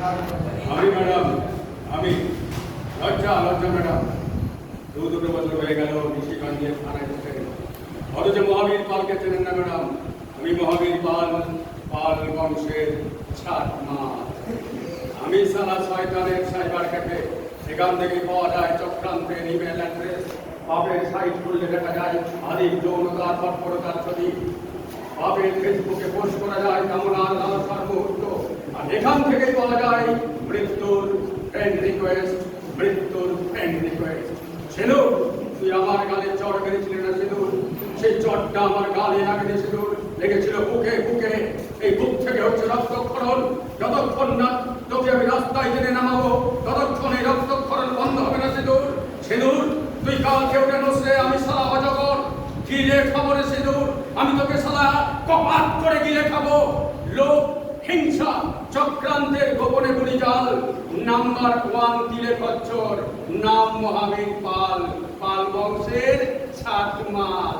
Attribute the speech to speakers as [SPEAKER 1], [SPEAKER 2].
[SPEAKER 1] আমি ম্যাডাম, আমি লজ্জা ম্যাডাম, দুটো বছর হয়ে গেল নিশিগঞ্জে থানায় ঢুকে গেল, অথচ মহাবীর পালকে চেনেন না ম্যাডাম। আমি মহাবীর পাল, পাল বংশের ছাত্মা। আমি সারা শয়তানের সাইবার ক্যাফে, সেখান থেকে পাওয়া যায় চক্রান্তের ইমেল অ্যাড্রেস। পাপের সাইট খুললে দেখা যায় আদিম যৌনতার তৎপরতার ছবি। পাপের ফেসবুকে পোস্ট করা যায় কামনার লালসার মুহূর্ত। আর এখান থেকেই পাওয়া যায় মৃত্যুর ফ্রেন্ড রিকোয়েস্ট, মৃত্যুর ফ্রেন্ড রিকোয়েস্ট। সিঁদুর, তুই আমার গালে চড় মেরেছিলি না সিঁদুর? সেই চড়টা আমার গালে লাগেনি সিঁদুর, লেগেছিল বুকে বুকে। এই বুক থেকে হচ্ছে রক্তক্ষরণ। যতক্ষণ না তোকে আমি রাস্তায় টেনে নামাবো, ততক্ষণ এই রক্তক্ষরণ বন্ধ হবে না সিঁদুর। সিঁদুর, তুই কালকে উঠে নসরে, আমি সারা অজগর গিলে খাবো রে সিঁদুর। আমি তোকে সারা কপাত করে গিলে খাবো। লোক, হিংসা, চক্রান্তের গোপনে গুলি জাল। নাম্বার 1 তিলে খচ্চর, নাম মহাবীর পাল, পাল বংশের ছাতমাল।